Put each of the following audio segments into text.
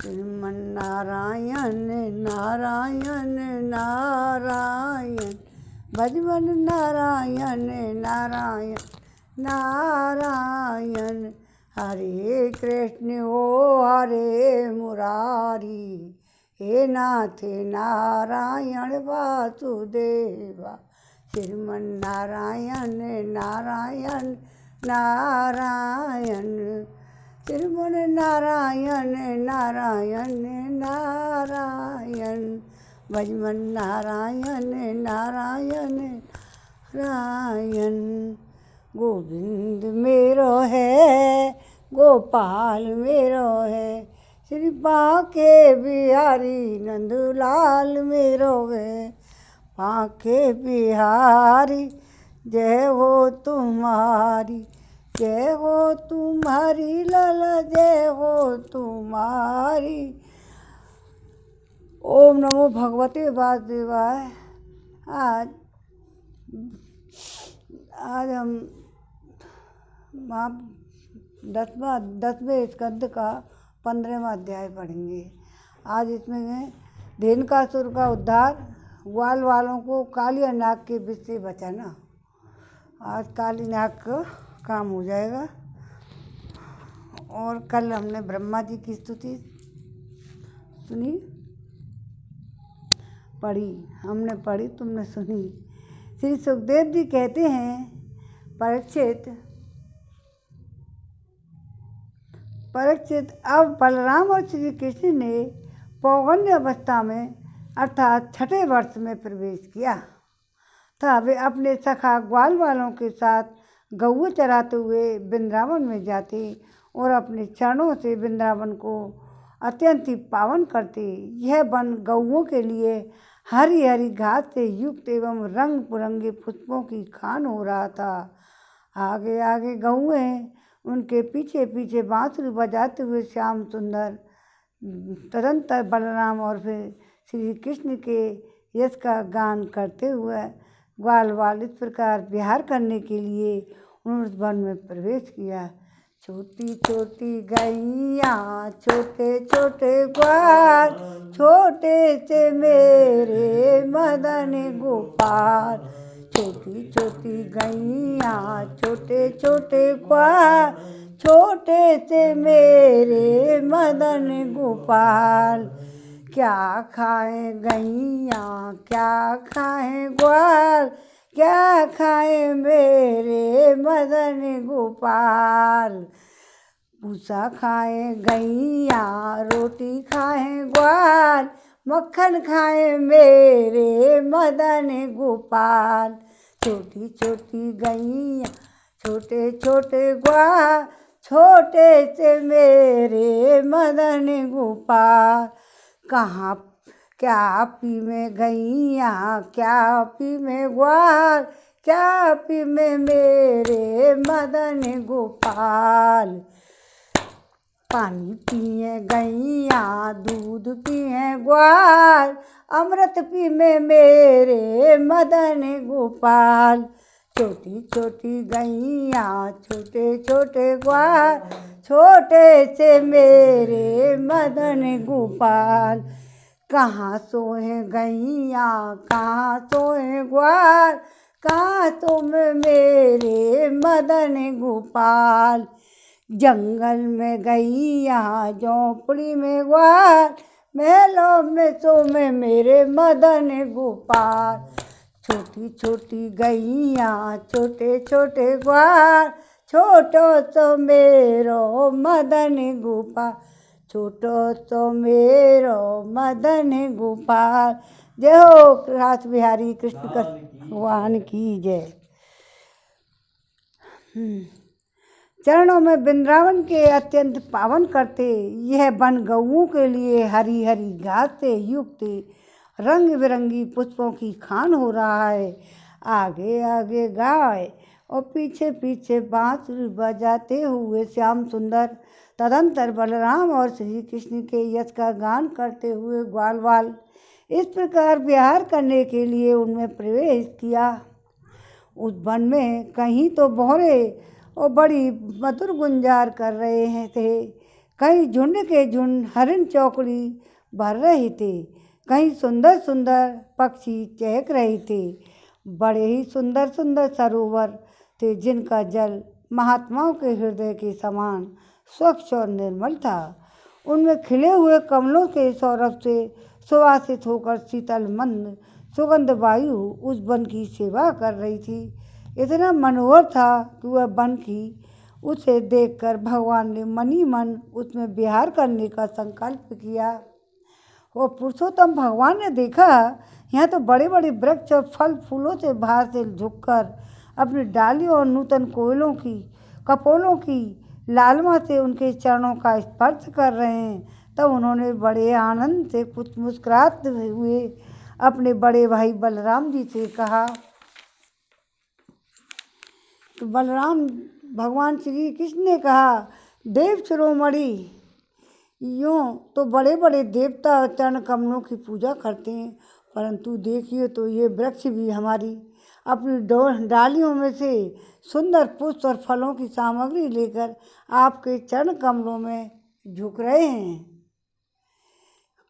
श्रीमन्नारायण नारायण नारायण भजमन नारायण नारायण नारायण। हरे कृष्ण ओ हरे मुरारी, हे नाथ नारायण वासुदेवा। श्रीमन्नारायण नारायण नारायण श्रीमन नारायण नारायण नारायण भजमन नारायण नारायण नारायण। गोविंद मेरो है गोपाल मेरो है, श्री बांके बिहारी नंदलाल मेरो है। बांके बिहारी जय हो तुम्हारी, जय हो तुम्हारी लाला जय हो तुम्हारी। ओम नमो भगवते वासुदेवाय। आज हम 10वें स्कंद का 15वां अध्याय पढ़ेंगे। आज इसमें धेनुकासुर का उद्धार, ग्वाल वालों को काली नाग के विष से बचाना। आज काली नाग का काम हो जाएगा। और कल हमने ब्रह्मा जी की स्तुति सुनी, पढ़ी, हमने पढ़ी तुमने सुनी। श्री सुखदेव जी कहते हैं, परीक्षित अब बलराम और श्री कृष्ण ने पौगंड अवस्था में अर्थात 6ठे वर्ष में प्रवेश किया था। वे अपने सखा ग्वाल वालों के साथ गऊ चराते हुए वृंदावन में जाते और अपने चरणों से वृंदावन को अत्यंत ही पावन करते। यह वन गऊओं के लिए हरी हरी घास से युक्त एवं रंग बिरंगे पुष्पों की खान हो रहा था। आगे आगे गऊएं, उनके पीछे पीछे बांसुरी बजाते हुए श्याम सुंदर। तदंतर बलराम और फिर श्री कृष्ण के यश का गान करते हुए ग्वाल वाल इस प्रकार विहार करने के लिए उन्होंने वन में प्रवेश किया। छोटी छोटी गैया छोटे छोटे ग्वाल, छोटे से मेरे मदन गोपाल। छोटी छोटी गैया छोटे छोटे ग्वाल, छोटे से मेरे मदन गोपाल। क्या खाए गैया क्या खाए ग्वाल, क्या खाए मेरे मदन गोपाल। भूसा खाए गैया रोटी खाए ग्वाल, मक्खन खाए मेरे मदन गोपाल। छोटी छोटी गैया छोटे छोटे ग्वाल, छोटे से मेरे मदन गोपाल। कहाँ क्या पी में गैया क्या पी में ग्वाल, क्या पी में मेरे मदन गोपाल। पानी पिए गैया दूध पिए ग्वाल, अमृत पी में मेरे मदन गोपाल। छोटी छोटी गैया छोटे छोटे ग्वाल, छोटे से मेरे मदन गोपाल। कहाँ सोए गैया कहाँ सोए ग्वाल, कहाँ तुम मेरे मदन गोपाल। जंगल में गैया झोंपड़ी में ग्वाल, महलों में सोए मेरे मदन गोपाल। छोटी छोटी गैया छोटे छोटे ग्वाल, छोटो तो मेरो मदन गोपाल। छोटो तो मेरो मदन गोपाल। जय हो रास बिहारी कृष्ण भगवान की जय। चरणों में वृंदावन के अत्यंत पावन करते। यह वन गऊओं के लिए हरी हरी घास से युक्त रंग बिरंगी पुष्पों की खान हो रहा है। आगे आगे गाय और पीछे पीछे बांसुरी बजाते हुए श्याम सुंदर। तदंतर बलराम और श्री कृष्ण के यश का गान करते हुए ग्वाल वाल इस प्रकार विहार करने के लिए उनमें प्रवेश किया। उस वन में कहीं तो बौरे और बड़ी मधुर गुंजार कर रहे थे, कहीं झुंड के झुंड हरिन चौकड़ी भर रहे थे, कहीं सुंदर सुंदर पक्षी चहक रहे थे। बड़े ही सुंदर सुंदर सरोवर थे जिनका जल महात्माओं के हृदय के समान स्वच्छ और निर्मल था। उनमें खिले हुए कमलों के सौरभ से सुवासित होकर शीतल मंद सुगंध वायु उस वन की सेवा कर रही थी। इतना मनोहर था कि वह वन की उसे देखकर भगवान ने मन ही मन उसमें विहार करने का संकल्प किया। और पुरुषोत्तम भगवान ने देखा यहाँ तो बड़े बड़े वृक्ष और फल फूलों से बाहर से झुककर अपनी डालियों और नूतन कपोलों की लालिमा से उनके चरणों का स्पर्श कर रहे हैं। तब उन्होंने बड़े आनंद से कुछ मुस्कुराते हुए अपने बड़े भाई बलराम जी से कहा। तो बलराम भगवान श्री कृष्ण ने कहा, देव शिरोमणि, यूँ तो बड़े बड़े देवता चरण कमलों की पूजा करते हैं, परंतु देखिए तो ये वृक्ष भी हमारी अपनी डालियों में से सुंदर पुष्प और फलों की सामग्री लेकर आपके चरण कमलों में झुक रहे हैं,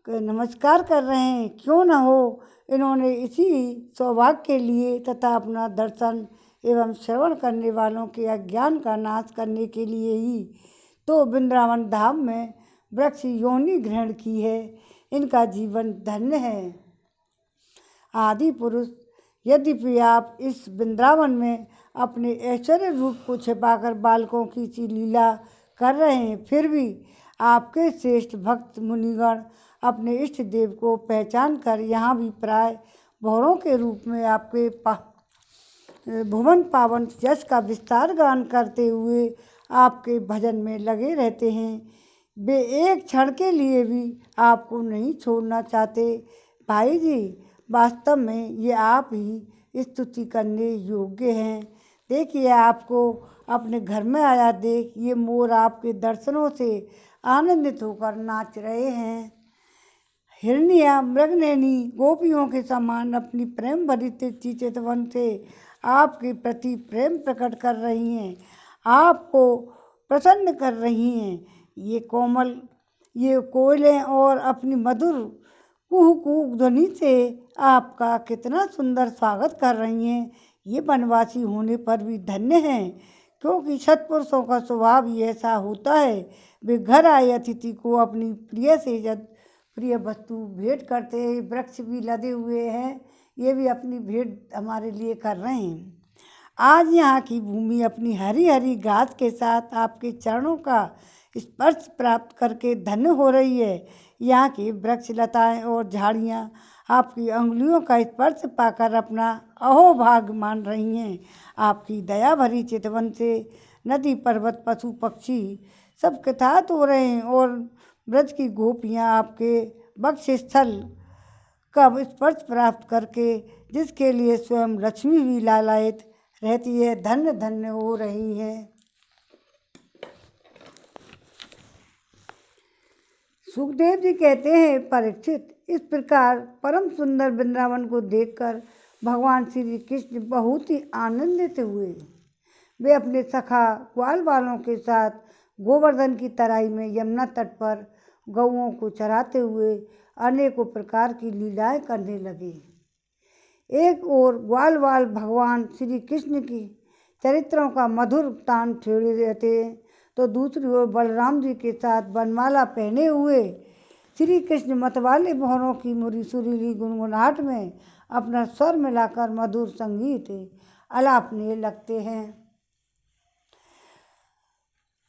नमस्कार कर रहे हैं। क्यों न हो इन्होंने इसी सौभाग्य के लिए तथा अपना दर्शन एवं श्रवण करने वालों के अज्ञान का नाश करने के लिए ही तो वृंदावन धाम में वृक्ष योनि ग्रहण की है। इनका जीवन धन्य है। आदि पुरुष, यद्यपि आप इस वृंदावन में अपने ऐश्वर्य रूप को छिपाकर बालकों की सी लीला कर रहे हैं, फिर भी आपके श्रेष्ठ भक्त मुनिगण अपने इष्ट देव को पहचान कर यहाँ भी प्राय भौरों के रूप में आपके भुवन पावन यश का विस्तार गान करते हुए आपके भजन में लगे रहते हैं। वे एक क्षण के लिए भी आपको नहीं छोड़ना चाहते। भाई जी, वास्तव में ये आप ही स्तुति करने योग्य हैं। देखिए, आपको अपने घर में आया देख ये मोर आपके दर्शनों से आनंदित होकर नाच रहे हैं। हिरनिया मृगनयनी गोपियों के समान अपनी प्रेम भरी चितवन से आपके प्रति प्रेम प्रकट कर रही हैं, आपको प्रसन्न कर रही हैं। ये कोयलें और अपनी मधुर कुहू कुहू ध्वनि से आपका कितना सुंदर स्वागत कर रही हैं। ये वनवासी होने पर भी धन्य हैं, क्योंकि सत्पुरुषों का स्वभाव ही ऐसा होता है। वे घर आए अतिथि को अपनी प्रिय से प्रिय वस्तु भेंट करते हैं। वृक्ष भी लदे हुए हैं, ये भी अपनी भेंट हमारे लिए कर रहे हैं। आज यहाँ की भूमि अपनी हरी हरी घास के साथ आपके चरणों का स्पर्श प्राप्त करके धन्य हो रही है। यहाँ की वृक्ष लताएं और झाड़ियाँ आपकी अंगुलियों का स्पर्श पाकर अपना अहोभाग्य मान रही हैं। आपकी दया भरी चितवन से नदी पर्वत पशु पक्षी सब कृतार्थ हो रहे हैं और ब्रज की गोपियाँ आपके वक्ष स्थल का स्पर्श प्राप्त करके, जिसके लिए स्वयं लक्ष्मी भी लालायित रहती है, धन्य धन्य हो रही हैं। सुखदेव जी कहते हैं, परीक्षित, इस प्रकार परम सुंदर वृंदावन को देखकर भगवान श्री कृष्ण बहुत ही आनंदित हुए। वे अपने सखा ग्वाल वालों के साथ गोवर्धन की तराई में यमुना तट पर गौओं को चराते हुए अनेकों प्रकार की लीलाएं करने लगे। एक ओर ग्वाल वाल भगवान श्री कृष्ण की चरित्रों का मधुर तान छेड़े रहते हैं, तो दूसरी ओर बलराम जी के साथ बनमाला पहने हुए श्री कृष्ण मतवाले भौरों की सुरीली गुनगुनाहट में अपना स्वर मिलाकर मधुर संगीत आलापने लगते हैं।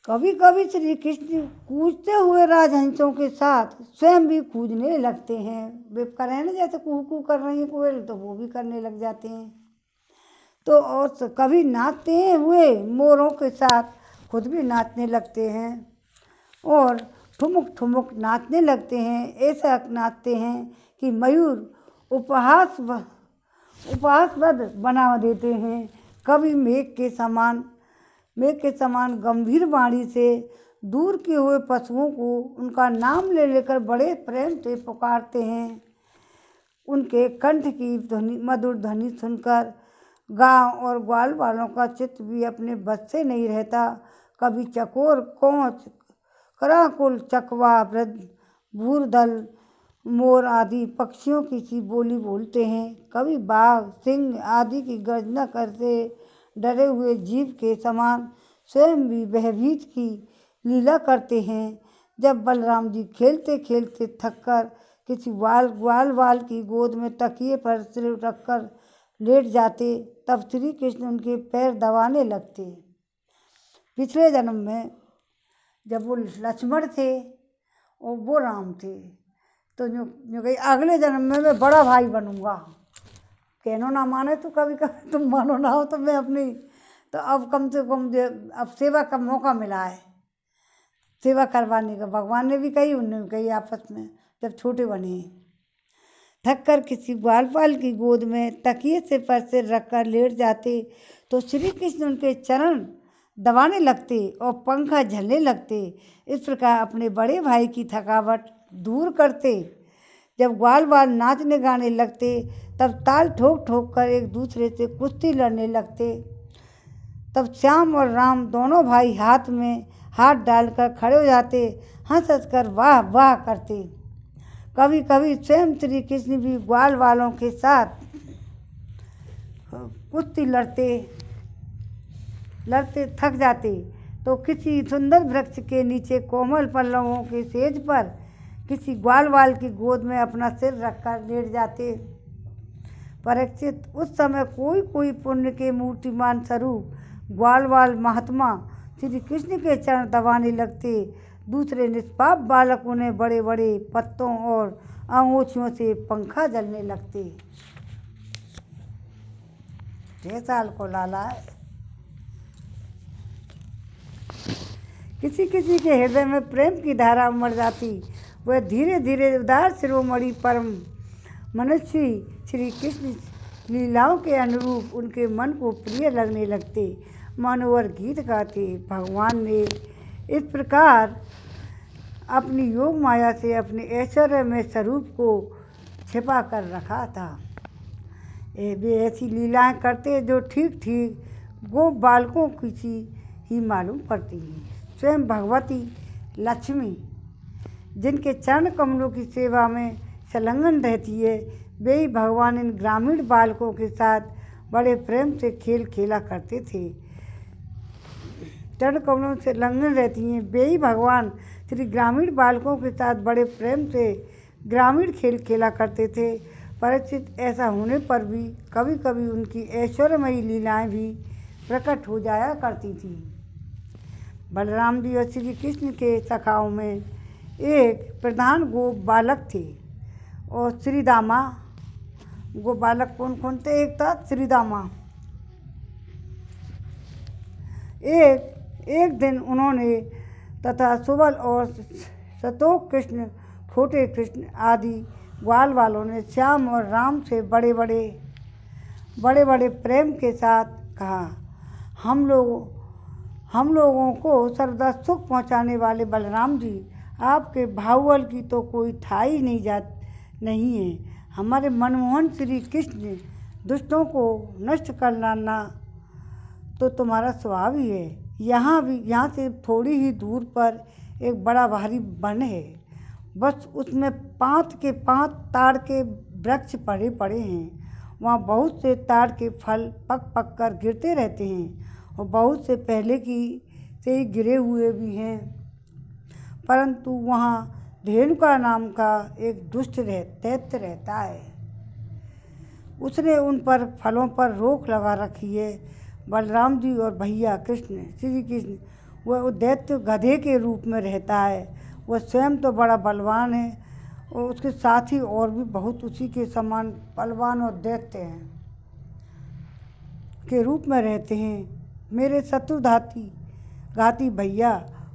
कभी कभी श्री कृष्ण कूजते हुए राजहंसों के साथ स्वयं भी कूजने लगते हैं। वे करें जैसे कुहू कर रही है कोयल, तो वो भी करने लग जाते हैं। तो और कभी नाचते हुए मोरों के साथ खुद भी नाचने लगते हैं और ठुमुक ठुमुक नाचने लगते हैं। ऐसा नाचते हैं कि मयूर उपहासवद बना देते हैं। कभी मेघ के समान गंभीर वाणी से दूर किए हुए पशुओं को उनका नाम ले लेकर बड़े प्रेम से पुकारते हैं। उनके कंठ की मधुर ध्वनि सुनकर गांव और ग्वाल वालों का चित्त भी अपने बस से नहीं रहता। कभी चकोर कोंच कराकुल, चकवा, वृद्ध, भूरदल, मोर आदि पक्षियों की सी बोली बोलते हैं। कभी बाघ, सिंह आदि की गर्जना करते डरे हुए जीव के समान स्वयं भी भयभीत की लीला करते हैं। जब बलराम जी खेलते खेलते थककर किसी ग्वाल वाल की गोद में तकिए पर सिर रखकर लेट जाते, तब श्री कृष्ण उनके पैर दबाने लगते। पिछले जन्म में जब वो लक्ष्मण थे और वो राम थे, तो जो कही अगले जन्म में मैं बड़ा भाई बनूंगा। कहनो ना माने तो कभी कभी तुम मानो ना हो तो मैं अपनी, तो अब कम से कम अब सेवा का मौका मिला है सेवा करवाने का। भगवान ने भी कही, उन्होंने भी कही आपस में जब छोटे बने। थक कर किसी ग्वालपाल की गोद में तकिए से पर सिर रखकर लेट जाते, तो श्री कृष्ण उनके चरण दबाने लगते और पंखा झलने लगते। इस प्रकार अपने बड़े भाई की थकावट दूर करते। जब ग्वाल बाल नाचने गाने लगते, तब ताल ठोक ठोक कर एक दूसरे से कुश्ती लड़ने लगते। तब श्याम और राम दोनों भाई हाथ में हाथ डालकर खड़े हो जाते, हंस हंस कर वाह वाह करते। कभी कभी स्वयं श्री कृष्ण भी ग्वाल वालों के साथ कुश्ती लड़ते लड़ते थक जाते, तो किसी सुंदर वृक्ष के नीचे कोमल पल्लवों के सेज पर किसी ग्वाल वाल की गोद में अपना सिर रखकर लेट जाते। परीक्षित, उस समय कोई कोई पुण्य के मूर्तिमान स्वरूप ग्वाल वाल महात्मा श्री कृष्ण के चरण दबाने लगते। दूसरे निष्पाप बालक उन्हें बड़े बड़े पत्तों और अंगूठियों से पंखा जलने लगते। 6 साल को लाला है। किसी किसी के हृदय में प्रेम की धारा उमड़ जाती। वह धीरे धीरे उदार शिरोमणि परम मनुष्य श्री कृष्ण लीलाओं के अनुरूप उनके मन को प्रिय लगने लगते। मनोहर गीत गाते। भगवान ने इस प्रकार अपनी योग माया से अपने ऐश्वर्य में स्वरूप को छिपा कर रखा था। वे ऐसी लीलाएं करते जो ठीक ठीक गोप बालकों की सी ही मालूम पड़ती हैं। स्वयं भगवती लक्ष्मी जिनके चरण कमलों की सेवा में संलग्न रहती है, वे ही भगवान इन ग्रामीण बालकों के साथ बड़े प्रेम से खेल खेला करते थे। चरण कमलों से संलग्न रहती हैं, वे ही भगवान श्री ग्रामीण बालकों के साथ बड़े प्रेम से ग्रामीण खेल खेला करते थे। परिचित, ऐसा होने पर भी कभी कभी उनकी ऐश्वर्यमयी लीलाएं भी प्रकट हो जाया करती थीं। बलराम जी और श्री कृष्ण के सखाओं में एक प्रधान गोप बालक थे और श्रीदामा। गोप बालक कौन कौन थे? एक था श्रीदामा। एक दिन उन्होंने तथा सुबल और शतोक कृष्ण, छोटे कृष्ण आदि ग्वाल वालों ने श्याम और राम से बड़े बड़े प्रेम के साथ कहा, हम लोगों को सर्वदा सुख पहुंचाने वाले बलराम जी, आपके भावबल की तो कोई ठाई नहीं है। हमारे मनमोहन श्री कृष्ण दुष्टों को नष्ट करना तो तुम्हारा स्वभाव ही है। यहाँ से थोड़ी ही दूर पर एक बड़ा भारी वन है, बस उसमें 5 के 5 ताड़ के वृक्ष पड़े हैं। वहाँ बहुत से ताड़ के फल पक कर गिरते रहते हैं और बहुत से पहले से ही गिरे हुए भी हैं, परंतु वहाँ धेनुका नाम का एक दुष्ट दैत्य रहता है। उसने उन पर फलों पर रोक लगा रखी है। बलराम जी और भैया श्री कृष्ण, वह दैत्य गधे के रूप में रहता है। वह स्वयं तो बड़ा बलवान है और उसके साथ ही और भी बहुत उसी के समान बलवान और दैत्य हैं के रूप में रहते हैं। मेरे शत्रुघाती भैया,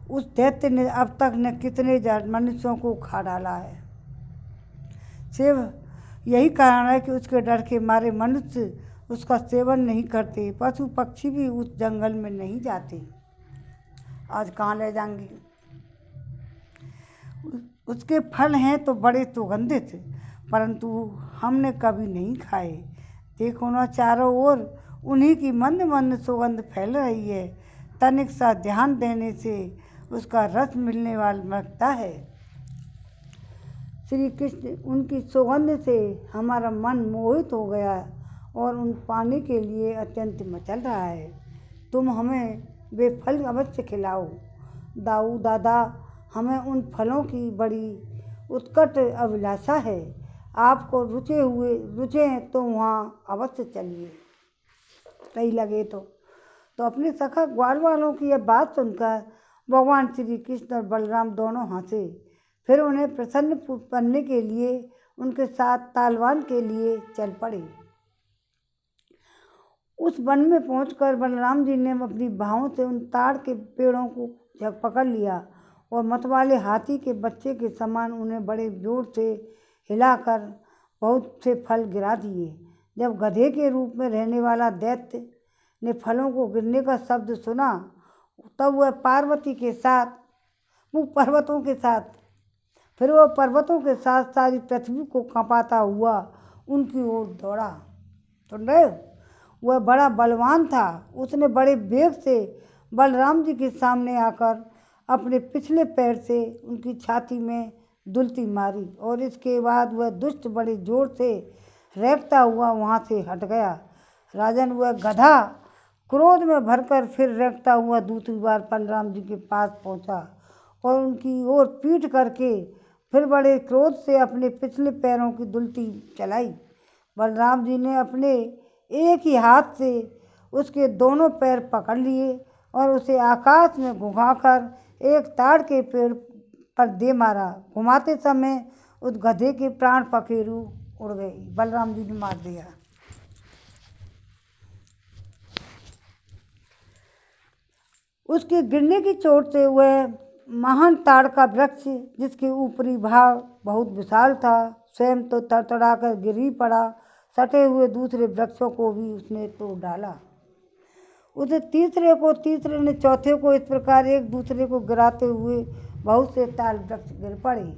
उस दैत्य ने अब तक न कितने मनुष्यों को खा डाला है। सिर्फ यही कारण है कि उसके डर के मारे मनुष्य उसका सेवन नहीं करते, पशु पक्षी भी उस जंगल में नहीं जाते। आज कहाँ ले जाएंगे? उसके फल हैं तो बड़े सुगंधित, परंतु हमने कभी नहीं खाए। देखो ना, चारों ओर उन्हीं की मंद मंद सुगंध फैल रही है। तनिक सा ध्यान देने से उसका रस मिलने वाला लगता है। श्री कृष्ण उनकी सुगंध से हमारा मन मोहित हो गया और उन पाने के लिए अत्यंत मचल रहा है। तुम हमें वे फल अवश्य खिलाओ। दाऊ दादा, हमें उन फलों की बड़ी उत्कट अभिलाषा है। आपको रुचे तो वहाँ अवश्य चलिए। सही लगे तो अपने सखा ग्वाल वालों की यह बात सुनकर भगवान श्री कृष्ण और बलराम दोनों हंसे। फिर उन्हें प्रसन्न करने के लिए उनके साथ तालवान के लिए चल पड़े। उस वन में पहुंचकर बलराम जी ने अपनी बाहों से उन ताड़ के पेड़ों को पकड़ लिया और मतवाले हाथी के बच्चे के समान उन्हें बड़े जोर से हिलाकर बहुत से फल गिरा दिए। जब गधे के रूप में रहने वाला दैत्य ने फलों को गिरने का शब्द सुना, तब वह पर्वतों के साथ सारी पृथ्वी को कांपाता हुआ उनकी ओर दौड़ा। सुन रहे हो? वह बड़ा बलवान था। उसने बड़े वेग से बलराम जी के सामने आकर अपने पिछले पैर से उनकी छाती में दुलती मारी और इसके बाद वह दुष्ट बड़े जोर से रेंगता हुआ वहाँ से हट गया। राजन, वह गधा क्रोध में भरकर फिर रेंगता हुआ दूसरी बार बलराम जी के पास पहुँचा और उनकी ओर पीठ करके फिर बड़े क्रोध से अपने पिछले पैरों की दुलती चलाई। बलराम जी ने अपने एक ही हाथ से उसके दोनों पैर पकड़ लिए और उसे आकाश में घुमाकर एक ताड़ के पेड़ पर दे मारा। घुमाते समय उस गधे के प्राण पखेरु उड़ गए। बलराम जी ने मार दिया। उसके गिरने की चोट से वह महान ताड़ का वृक्ष, जिसके ऊपरी भाग बहुत विशाल था, स्वयं तो तड़तड़ाकर गिर ही पड़ा। सटे हुए दूसरे वृक्षों को भी उसने तोड़ डाला। तीसरे ने चौथे को इस प्रकार एक दूसरे को गिराते हुए बहुत से ताल वृक्ष गिर पड़े।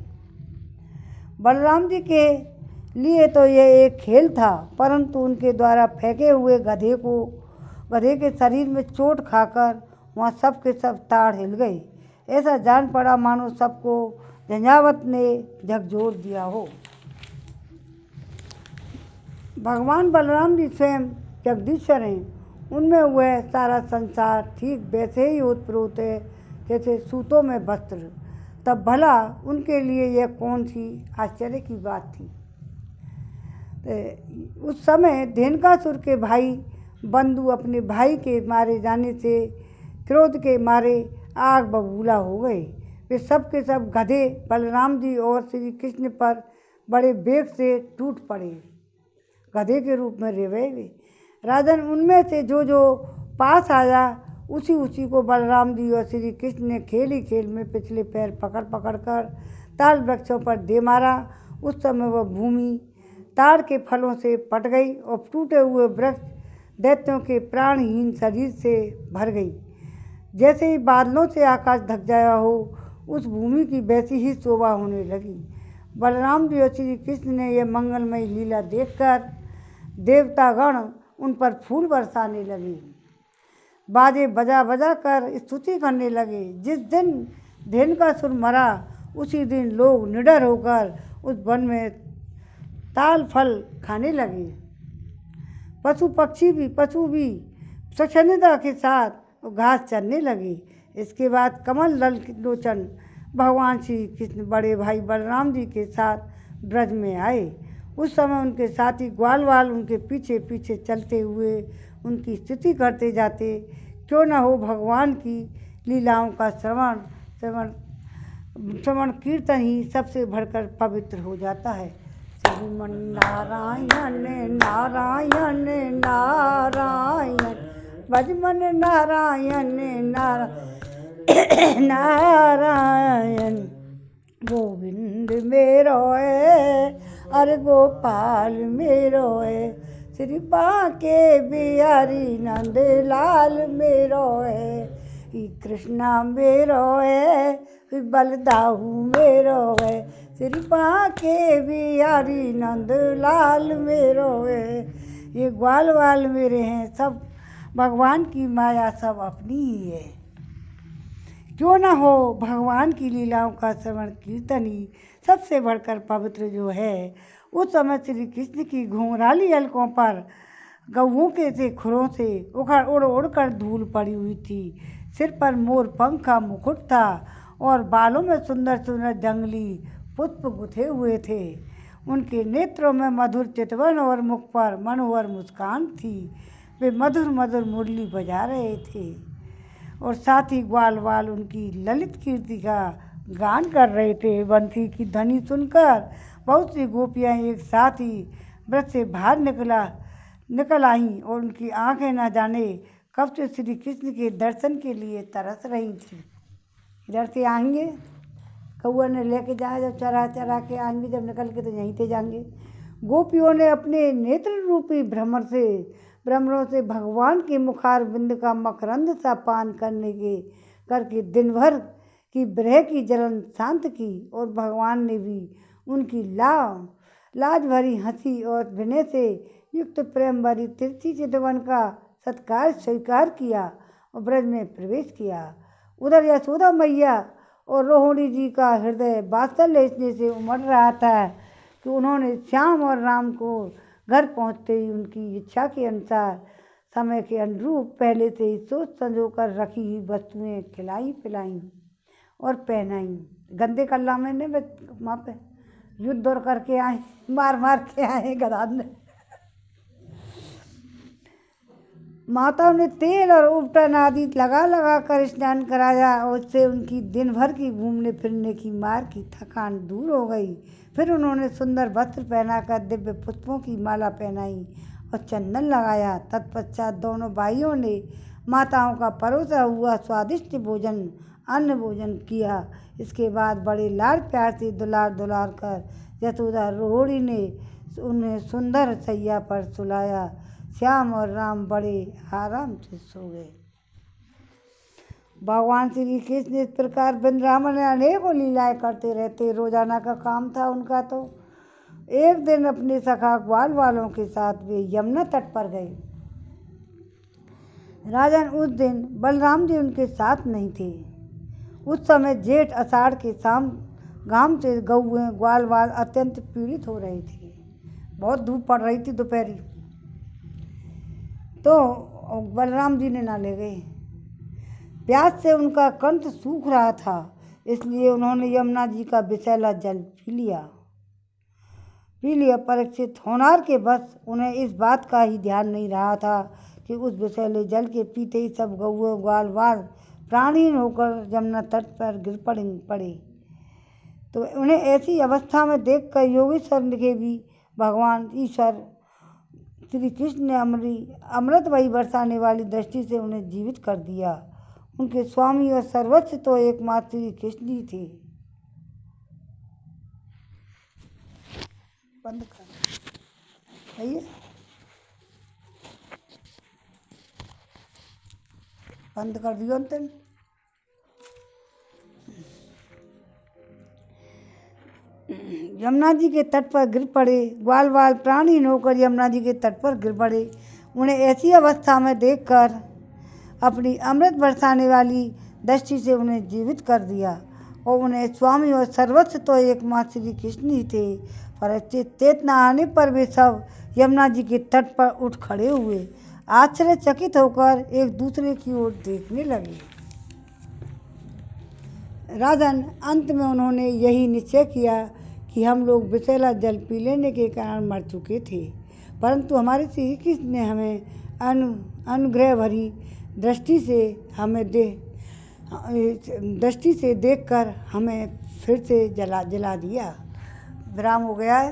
बलराम जी के लिए तो यह एक खेल था, परंतु उनके द्वारा फेंके हुए गधे के शरीर में चोट खाकर वहाँ सब के सब ताड़ हिल गए। ऐसा जान पड़ा मानो सबको झंझावत ने झकझोर दिया हो। भगवान बलराम जी स्वयं जगदीश्वर हैं। उनमें वह सारा संसार ठीक वैसे ही ओतप्रोत है जैसे सूतों में वस्त्र। तब भला उनके लिए यह कौन सी आश्चर्य की बात थी। उस समय धेनुकासुर के भाई बंधु अपने भाई के मारे जाने से क्रोध के मारे आग बबूला हो गए। वे सब के सब गधे बलराम जी और श्री कृष्ण पर बड़े वेग से टूट पड़े। गधे के रूप में रेवे वे। राजन, उनमें से जो पास आया उसी को बलराम जी और श्री कृष्ण ने खेल ही खेल में पिछले पैर पकड़ कर ताल वृक्षों पर दे मारा। उस समय वह भूमि ताड़ के फलों से पट गई और टूटे हुए वृक्ष दैत्यों के प्राणहीन शरीर से भर गई। जैसे ही बादलों से आकाश ढक गया हो, उस भूमि की वैसी ही शोभा होने लगी। बलराम जी और श्री कृष्ण ने यह मंगलमय लीला देखकर देवतागण उन पर फूल बरसाने लगे, बाजे बजा कर स्तुति करने लगे। जिस दिन धेनुकासुर मरा, उसी दिन लोग निडर होकर उस वन में ताल फल खाने लगे। पशु भी स्वच्छंदता के साथ घास चरने लगे। इसके बाद कमल लोचन भगवान श्री कृष्ण बड़े भाई बलराम जी के साथ ब्रज में आए। उस समय उनके साथी ग्वालवाल उनके पीछे पीछे चलते हुए उनकी स्तुति करते जाते। क्यों न हो, भगवान की लीलाओं का श्रवण कीर्तन ही सबसे बढ़कर पवित्र हो जाता है। श्रीमन नारायण नारायण नारायण, भजमन नारायण नारायण। गोविंद मेरो है, अरे गोपाल मेरो है, श्री बांके बिहारी नंद लाल मेरो है। कृष्णा मेरो है, बलदाऊ मेरो है, श्री बांके बिहारी नंद लाल मेरो है। ये ग्वाल वाल मेरे हैं, सब भगवान की माया सब अपनी ही है। क्यों न हो भगवान की लीलाओं का श्रवण कीर्तन ही सबसे बढ़कर पवित्र जो है। उस समय श्री कृष्ण की घुंघराली अलकों पर गौओं के से खुरों से उड़ उड़ कर धूल पड़ी हुई थी। सिर पर मोर पंख का मुकुट था और बालों में सुंदर सुंदर जंगली पुष्प गुथे हुए थे। उनके नेत्रों में मधुर चितवन और मुख पर मनोहर मुस्कान थी। वे मधुर मधुर मुरली बजा रहे थे और साथ ही ग्वाल वाल उनकी ललित कीर्ति का गान कर रहे थे। बंसी की ध्वनि सुनकर बहुत सी गोपियाँ एक साथ ही व्रत से बाहर निकल आईं और उनकी आंखें न जाने कब से श्री कृष्ण के दर्शन के लिए तरस रही थी। इधर से आएंगे, कौआ ने लेके जाए, जब चरा चरा के आएंगे, जब निकल के तो यहीं से जाएंगे। गोपियों ने अपने नेत्र रूपी भ्रमरों से भगवान के मुखार बिंद का मकरंद सा पान करके दिन भर की विरह की जलन शांत की और भगवान ने भी उनकी लाज भरी हंसी और विनय से युक्त प्रेम भरी तिरछी चितवन का सत्कार स्वीकार किया और ब्रज में प्रवेश किया। उधर यशोदा मैया और रोहिणी जी का हृदय वात्सल्य इसने से उमड़ रहा था कि उन्होंने श्याम और राम को घर पहुँचते ही उनकी इच्छा के अनुसार समय के अनुरूप पहले से ही सोच संजो कर रखी हुई वस्तुएं खिलाई पिलाई और पहनाई। गंदे कल्ला में ने वहाँ पे युद्ध दौड़ करके आए, मार के आए गधा ने। माताओं ने तेल और उपटन आदि लगा कर स्नान कराया और उससे उनकी दिन भर की घूमने फिरने की मार की थकान दूर हो गई। फिर उन्होंने सुंदर वस्त्र पहनाकर दिव्य पुष्पों की माला पहनाई और चंदन लगाया। तत्पश्चात दोनों भाइयों ने माताओं का परोसा हुआ स्वादिष्ट अन्न भोजन किया। इसके बाद बड़े लाड प्यार से दुलार कर यशोदा रोहिणी ने उन्हें सुंदर सैया पर सुलाया। श्याम और राम बड़े आराम से सो गए। भगवान श्री कृष्ण इस प्रकार वृंदावन में अनेकों लीलाएं करते रहते, रोजाना का काम था उनका। तो एक दिन अपने सखा ग्वाल वालों के साथ वे यमुना तट पर गए। राजन, उस दिन बलराम जी उनके साथ नहीं थे। उस समय जेठ आषाढ़ के घाम से गौएं ग्वाल वाल अत्यंत पीड़ित हो रहे थे। बहुत धूप पड़ रही थी दोपहरी, तो बलराम जी ने ना ले गए। प्यास से उनका कंठ सूख रहा था, इसलिए उन्होंने यमुना जी का विषैला जल पी लिया। परीक्षित होनार के बस उन्हें इस बात का ही ध्यान नहीं रहा था कि उस विषैले जल के पीते ही सब गौए ग्वाल वाल प्राणहीन होकर यमुना तट पर गिर पड़े। तो उन्हें ऐसी अवस्था में देखकर योगेश्वर के भी भगवान ईश्वर श्री कृष्ण ने अमृत वही बरसाने वाली दृष्टि से उन्हें जीवित कर दिया। उनके स्वामी और सर्वस्व तो एकमात्र श्री कृष्ण ही थे। बंद कर आइए, बंद कर दियो अंतिम। यमुना जी के तट पर गिर पड़े। ग्वाल वाल प्राणहीन होकर यमुना जी के तट पर गिर पड़े। उन्हें ऐसी अवस्था में देखकर अपनी अमृत बरसाने वाली दृष्टि से उन्हें जीवित कर दिया और उन्हें स्वामी और सर्वस्व तो एकमात्र श्री कृष्ण ही थे। पर चेतना आने पर वे सब यमुना जी के तट पर उठ खड़े हुए, आश्चर्यचकित होकर एक दूसरे की ओर देखने लगे। राजन, अंत में उन्होंने यही निश्चय किया कि हम लोग विषैला जल पी लेने के कारण मर चुके थे, परंतु हमारे श्री कृष्ण ने हमें अनुग्रह भरी दृष्टि से देखकर हमें फिर से जला दिया। विराम हो गया है।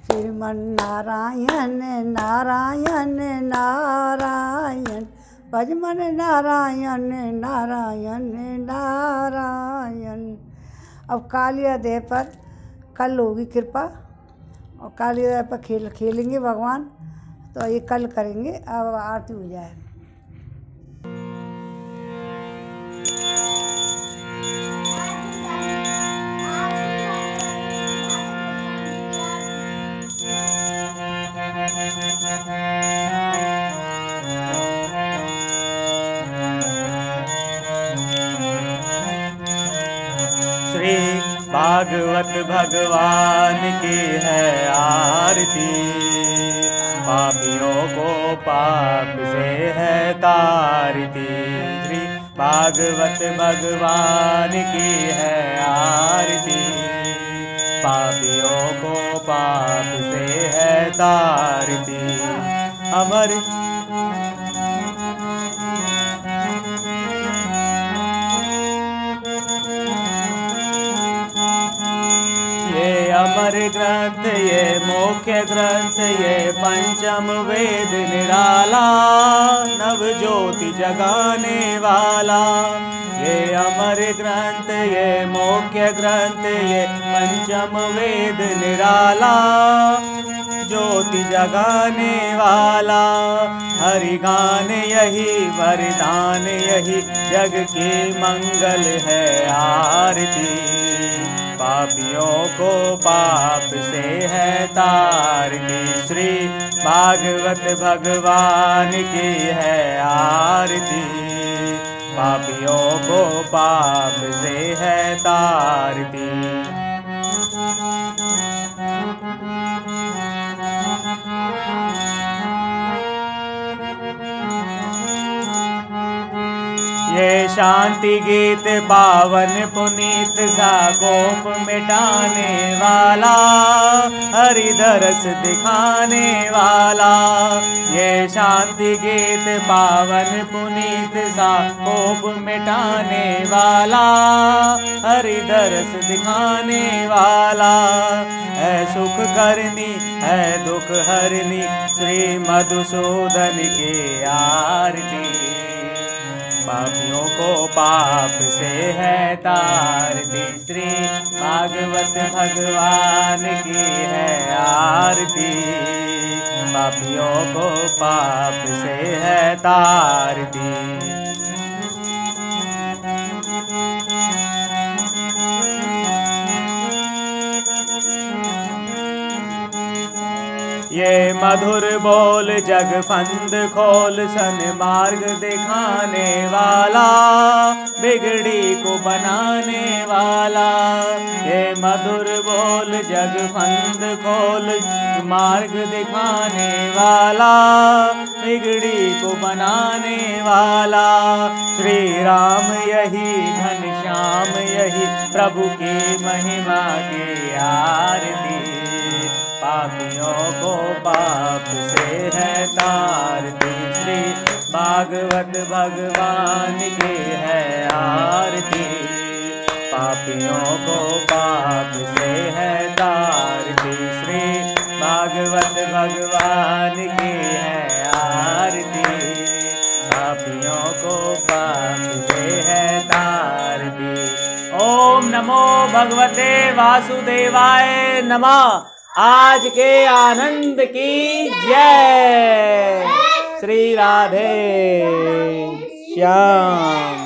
श्रीमन नारायण नारायण नारायण, भजमन नारायण नारायण नारायण। अब काली अध्याय पर कल होगी कृपा, और काली अध्याय पर खेलेंगे भगवान, तो ये कल करेंगे। अब आरती हो जाए। श्री भागवत भगवान की है आरती। पापियों को पाप से है तारती। श्री भागवत भगवान की है आरती। पापियों को पाप से है तारती। अमर ये अमर ग्रंथ, ये मुख्य ग्रंथ, ये पंचम वेद निराला, नव ज्योति जगाने वाला। ये अमर ग्रंथ, ये मुख्य ग्रंथ, ये पंचम वेद निराला, ज्योति जगाने वाला। हरि गान यही वरदान, यही जग की मंगल है आरती। पापियों को पाप से है तारती। श्री भागवत भगवान की है आरती। पापियों को पाप से है तारती। ये शांति गीत पावन पुनीत सा कोप मिटाने वाला, हरि दरस दिखाने वाला। ये शांति गीत पावन पुनीत सा कोप मिटाने वाला, हरि दरस दिखाने वाला। है सुख करनी है दुख हरनी, श्री मधुसूदन की आरती। पापियों को पाप से है तारती। श्री भागवत भगवान की है आरती। पापियों को पाप से है तारती। ये मधुर बोल जग फंद खोल, सन्मार्ग दिखाने वाला, बिगड़ी को बनाने वाला। ये मधुर बोल जग फंद खोल, मार्ग दिखाने वाला, बिगड़ी को बनाने वाला। श्री राम यही घनश्याम यही, प्रभु की महिमा की आरती। पापियों को पाप से है तारती। श्री भागवत भगवान की है आरती। पापियों को पाप से है तारती। श्री भागवत भगवान की है आरती। पापियों को पाप से है तारती। ओम नमो भगवते वासुदेवाय नमः। आज के आनंद की जय। श्री राधे श्याम।